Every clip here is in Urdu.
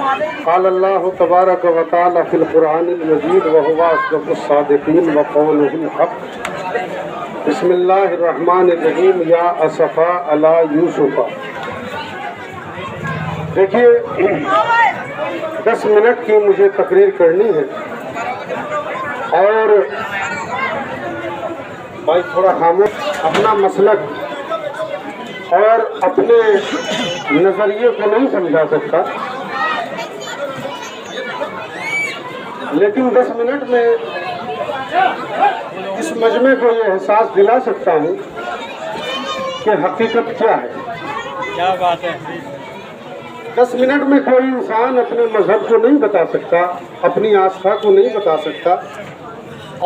قال اللہ تبارک و تعالی فی القرآن المجید وهو اصدق الصادقین وقولہ الحق بسم اللہ الرحمن الرحیم یا اسفا علی یوسف۔ دیکھیے 10 منٹ کی مجھے تقریر کرنی ہے اور بھائی تھوڑا خاموش، اپنا مسلک اور اپنے نظریے کو نہیں سمجھا سکتا، لیکن 10 منٹ میں اس مجمع کو یہ احساس دلا سکتا ہوں کہ حقیقت کیا ہے۔ کیا بات ہے۔ 10 منٹ میں کوئی انسان اپنے مذہب کو نہیں بتا سکتا، اپنی آستھا کو نہیں بتا سکتا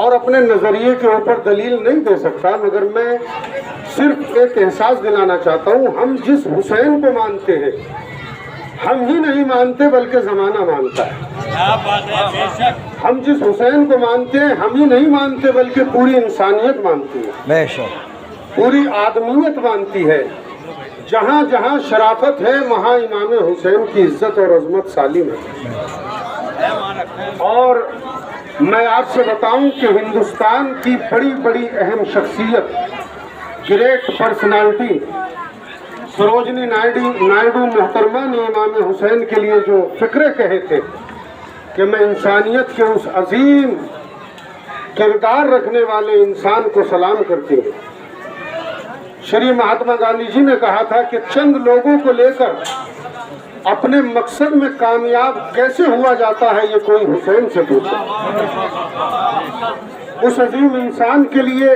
اور اپنے نظریے کے اوپر دلیل نہیں دے سکتا، مگر میں صرف ایک احساس دلانا چاہتا ہوں، ہم جس حسین کو مانتے ہیں ہم ہی نہیں مانتے بلکہ زمانہ مانتا ہے۔ کیا بات ہے، بے شک۔ ہم جس حسین کو مانتے ہیں ہم ہی نہیں مانتے بلکہ پوری انسانیت مانتی ہے، بے شک، پوری آدمیت مانتی ہے۔ جہاں جہاں شرافت ہے وہاں امام حسین کی عزت اور عظمت سالم ہے۔ اور میں آپ سے بتاؤں کہ ہندوستان کی بڑی بڑی اہم شخصیت، گریٹ پرسنالٹی سروجنی نائیڈو محترمہ نے امام حسین کے لیے جو فقرے کہے تھے کہ میں انسانیت کے اس عظیم کردار رکھنے والے انسان کو سلام کرتی ہوں۔ شری مہاتما گاندھی جی نے کہا تھا کہ چند لوگوں کو لے کر اپنے مقصد میں کامیاب کیسے ہوا جاتا ہے یہ کوئی حسین سے پوچھے۔ اس عظیم انسان کے لیے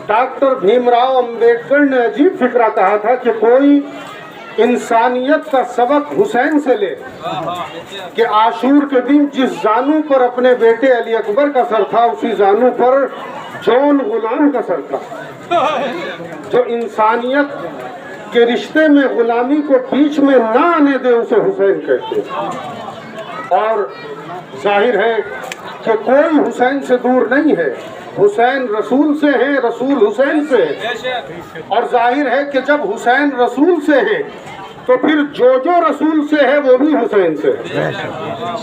ڈاکٹر بھیم راؤ امبیڈکر نے عجیب فکرہ کہا تھا کہ کوئی انسانیت کا سبق حسین سے لے کہ عاشور کے دن جس زانو پر اپنے بیٹے علی اکبر کا سر تھا اسی زانو پر جون غلام کا سر تھا۔ جو انسانیت کے رشتے میں غلامی کو بیچ میں نہ آنے دے اسے حسین کہتے ہیں۔ اور ظاہر ہے کہ کوئی حسین سے دور نہیں ہے، حسین رسول سے ہے، رسول حسین سے ہے، اور ظاہر ہے کہ جب حسین رسول سے ہے تو پھر جو رسول سے ہے وہ بھی حسین سے ہے۔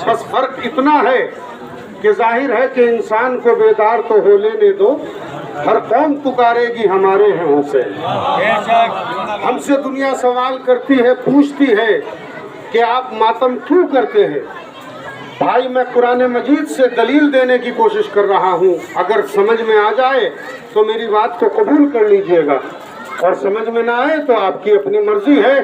بس فرق اتنا ہے کہ ظاہر ہے کہ انسان کو بیدار تو ہو لینے دو، ہر قوم پکارے گی ہمارے ہیں حسین۔ ہم سے دنیا سوال کرتی ہے، پوچھتی ہے کہ آپ ماتم کیوں کرتے ہیں؟ بھائی میں قرآن مجید سے دلیل دینے کی کوشش کر رہا ہوں، اگر سمجھ میں آ جائے تو میری بات کو قبول کر لیجئے گا، اور سمجھ میں نہ آئے تو آپ کی اپنی مرضی ہے۔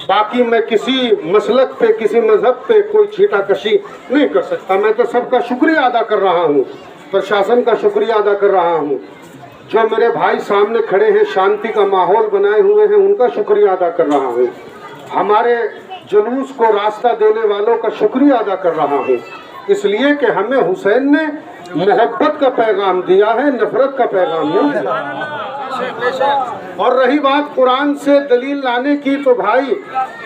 باقی میں کسی مسلک پہ، کسی مذہب پہ کوئی چھیٹا کشی نہیں کر سکتا۔ میں تو سب کا شکریہ ادا کر رہا ہوں، پرشاسن کا شکریہ ادا کر رہا ہوں، جو میرے بھائی سامنے کھڑے ہیں شانتی کا ماحول بنائے ہوئے ہیں ان کا شکریہ ادا کر رہا ہوں، ہمارے جلوس کو راستہ دینے والوں کا شکریہ ادا کر رہا ہوں، اس لیے کہ ہمیں حسین نے محبت کا پیغام دیا ہے، نفرت کا پیغام نہیں دیا۔ اور رہی بات قرآن سے دلیل لانے کی تو بھائی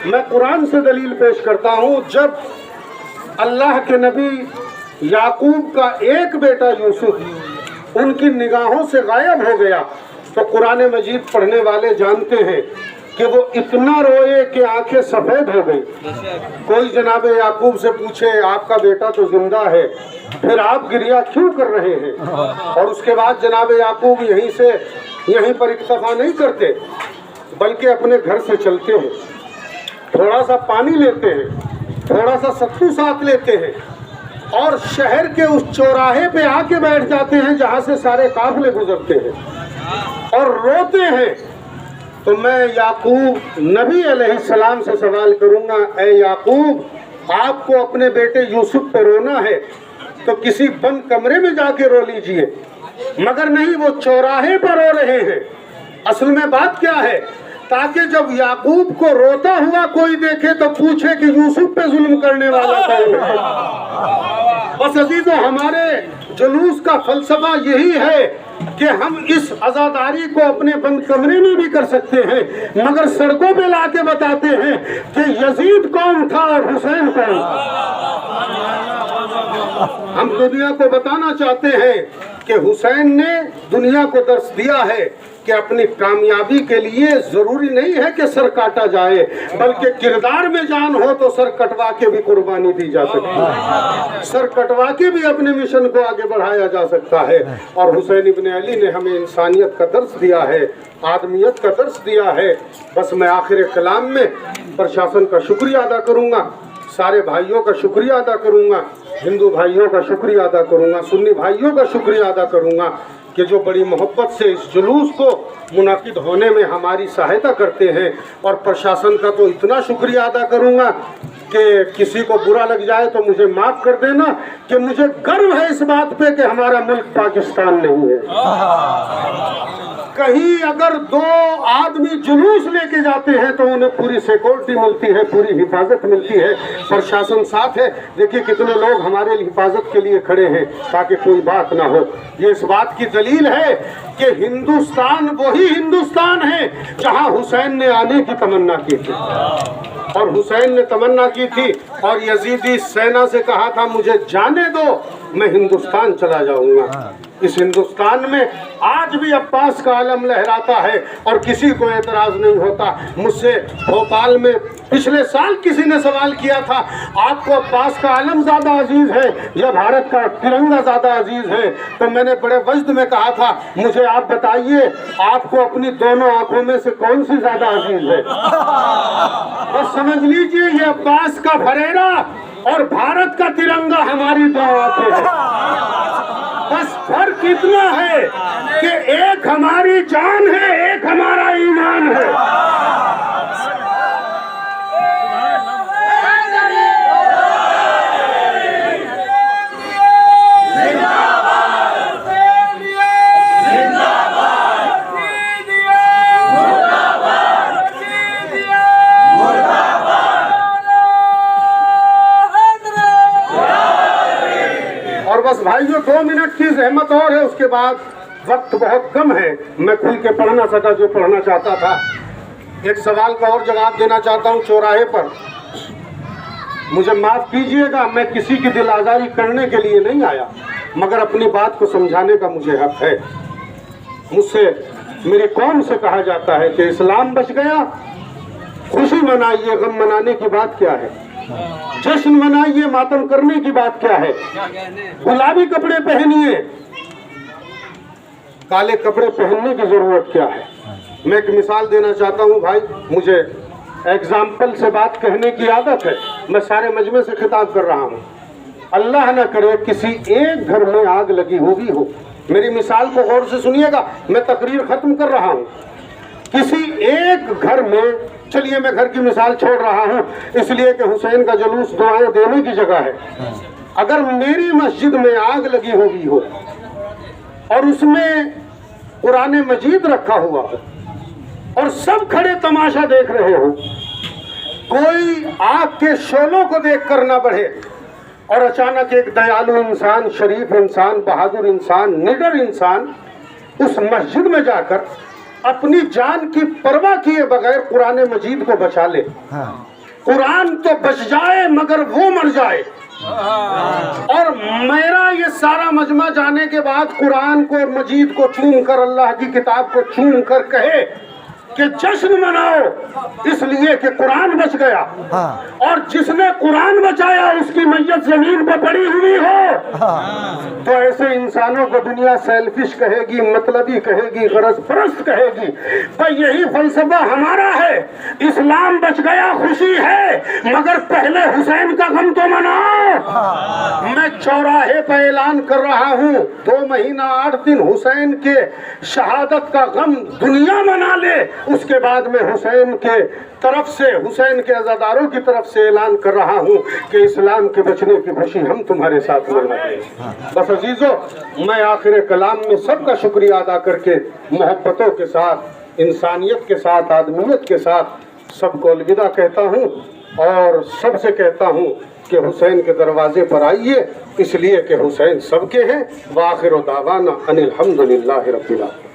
میں قرآن سے دلیل پیش کرتا ہوں۔ جب اللہ کے نبی یعقوب کا ایک بیٹا یوسف ان کی نگاہوں سے غائب ہو گیا تو قرآن مجید پڑھنے والے جانتے ہیں کہ وہ اتنا روئے کہ آنکھیں سفید ہو گئی۔ کوئی جناب یعقوب سے پوچھے آپ کا بیٹا تو زندہ ہے، پھر آپ گریہ کیوں کر رہے ہیں؟ اور اس کے بعد جناب یعقوب یہیں پر اکتفا نہیں کرتے بلکہ اپنے گھر سے چلتے ہیں، تھوڑا سا پانی لیتے ہیں، تھوڑا سا ستو ساتھ لیتے ہیں اور شہر کے اس چوراہے پہ آ کے بیٹھ جاتے ہیں جہاں سے سارے قافلے گزرتے ہیں اور روتے ہیں۔ تو میں یعقوب نبی علیہ السلام سے سوال کروں گا، اے یعقوب آپ کو اپنے بیٹے یوسف پہ رونا ہے تو کسی بند کمرے میں جا کے رو لیجئے، مگر نہیں، وہ چوراہے پر رو رہے ہیں۔ اصل میں بات کیا ہے؟ تاکہ جب یعقوب کو روتا ہوا کوئی دیکھے تو پوچھے کہ یوسف پہ ظلم کرنے والا کون ہے۔ بس عزیزو، ہمارے جلوس کا فلسفہ یہی ہے کہ ہم اس عزاداری کو اپنے بند کمرے میں بھی کر سکتے ہیں مگر سڑکوں پہ لا کے بتاتے ہیں کہ یزید کون تھا اور حسین کون تھا۔ ہم دنیا کو بتانا چاہتے ہیں کہ حسین نے دنیا کو درس دیا ہے کہ اپنی کامیابی کے لیے ضروری نہیں ہے کہ سر کاٹا جائے، بلکہ کردار میں جان ہو تو سر کٹوا کے بھی قربانی دی جا سکتی ہے، سر کٹوا کے بھی اپنے مشن کو آگے بڑھایا جا سکتا ہے۔ اور حسین ابن علی نے ہمیں انسانیت کا درس دیا ہے، آدمیت کا درس دیا ہے۔ بس میں آخر کلام میں پرشاسن کا شکریہ ادا کروں گا، سارے بھائیوں کا شکریہ ادا کروں گا، ہندو بھائیوں کا شکریہ ادا کروں گا، سنی بھائیوں کا شکریہ ادا کروں گا کہ جو بڑی محبت سے اس جلوس کو منعقد ہونے میں ہماری سہایتا کرتے ہیں۔ اور پرشاسن کا تو اتنا شکریہ ادا کروں گا کہ کسی کو برا لگ جائے تو مجھے معاف کر دینا کہ مجھے گرو ہے اس بات پہ کہ ہمارا ملک پاکستان نہیں ہے۔ کہیں اگر 2 آدمی جلوس لے کے جاتے ہیں تو انہیں پوری سیکورٹی ملتی ہے، پوری حفاظت ملتی ہے، پرشاسن ساتھ ہے۔ دیکھیے کتنے لوگ ہمارے حفاظت کے لیے کھڑے ہیں تاکہ کوئی بات نہ ہو۔ یہ اس بات کی دلیل ہے کہ ہندوستان وہی ہندوستان ہے جہاں حسین نے آنے کی تمنا کی تھی، اور حسین نے تمنا کی تھی اور یزیدی سینا سے کہا تھا مجھے جانے دو، میں ہندوستان چلا جاؤں گا۔ اس ہندوستان میں آج بھی عباس کا علم لہراتا ہے اور کسی کو اعتراض نہیں ہوتا۔ مجھ سے بھوپال میں پچھلے سال کسی نے سوال کیا تھا آپ کو عباس کا علم زیادہ عزیز ہے یا بھارت کا ترنگا زیادہ عزیز ہے؟ تو میں نے بڑے وجد میں کہا تھا مجھے آپ بتائیے آپ کو اپنی دونوں آنکھوں میں سے کون سی زیادہ عزیز ہے؟ بس سمجھ لیجئے یہ عباس کا پھریرا اور بھارت کا ترنگا ہماری 2 آنکھیں ہیں۔ بس فرق اتنا ہے کہ ایک ہماری جان ہے، ایک ہمارا ایمان ہے۔ بس بھائیو 2 منٹ کی زحمت اور ہے، اس کے بعد وقت بہت کم ہے، میں کھل کے پڑھ نہ سکا جو پڑھنا چاہتا تھا۔ ایک سوال کا اور جواب دینا چاہتا ہوں چوراہے پر۔ مجھے معاف کیجئے گا، میں کسی کی دل آزاری کرنے کے لیے نہیں آیا، مگر اپنی بات کو سمجھانے کا مجھے حق ہے۔ مجھ سے میری قوم سے کہا جاتا ہے کہ اسلام بچ گیا، خوشی منائیے، غم منانے کی بات کیا ہے؟ جشن منائیے، ماتم کرنے کی بات کیا ہے؟ گلابی کپڑے پہنیے، کالے کپڑے پہننے کی ضرورت کیا ہے؟ میں ایک مثال دینا چاہتا ہوں بھائی، مجھے ایگزامپل سے بات کہنے کی عادت ہے، میں سارے مجمع سے خطاب کر رہا ہوں۔ اللہ نہ کرے کسی ایک گھر میں آگ لگی ہوئی ہو، میری مثال کو غور سے سنیے گا، میں تقریر ختم کر رہا ہوں۔ کسی ایک گھر میں، چلیے میں گھر کی مثال چھوڑ رہا ہوں اس لیے کہ حسین کا جلوس دعائیں دینے کی جگہ ہے۔ اگر میری مسجد میں آگ لگی ہوئی ہو اور اس میں قرآن مجید رکھا ہوا ہو اور سب کھڑے تماشا دیکھ رہے ہو، کوئی آگ کے شعلوں کو دیکھ کر نہ بڑھے اور اچانک ایک دیالو انسان، شریف انسان، بہادر انسان، نڈر انسان اس مسجد میں جا کر اپنی جان کی پرواہ کیے بغیر قرآن مجید کو بچا لے۔ قرآن تو بچ جائے مگر وہ مر جائے۔ اور میرا یہ سارا مجمع جانے کے بعد قرآن کو مجید کو چوم کر، اللہ کی کتاب کو چوم کر کہے کہ جشن مناؤ اس لیے کہ قرآن بچ گیا، اور جس نے قرآن بچایا اس کی میت زمین پہ پڑی ہوئی ہو، تو ایسے انسانوں کو دنیا سیلفش کہے گی، مطلبی کہے گی، غرض پرست کہے گی۔ تو یہی فلسفہ ہمارا ہے، اسلام بچ گیا خوشی ہے مگر پہلے حسین کا غم تو مناؤ۔ میں چوراہے پہ اعلان کر رہا ہوں 2 مہینہ 8 دن حسین کے شہادت کا غم دنیا منا لے، اس کے بعد میں حسین کے طرف سے، حسین کے عزاداروں کی طرف سے اعلان کر رہا ہوں کہ اسلام کے بچنے کی خوشی ہم تمہارے ساتھ مناتے ہیں۔ بس عزیزو، میں آخر کلام میں سب کا شکریہ ادا کر کے محبتوں کے ساتھ، انسانیت کے ساتھ، آدمیت کے ساتھ سب کو الوداع کہتا ہوں، اور سب سے کہتا ہوں کہ حسین کے دروازے پر آئیے، اس لیے کہ حسین سب کے ہیں۔ وآخر دعوانا ان الحمدللہ رب العالمین۔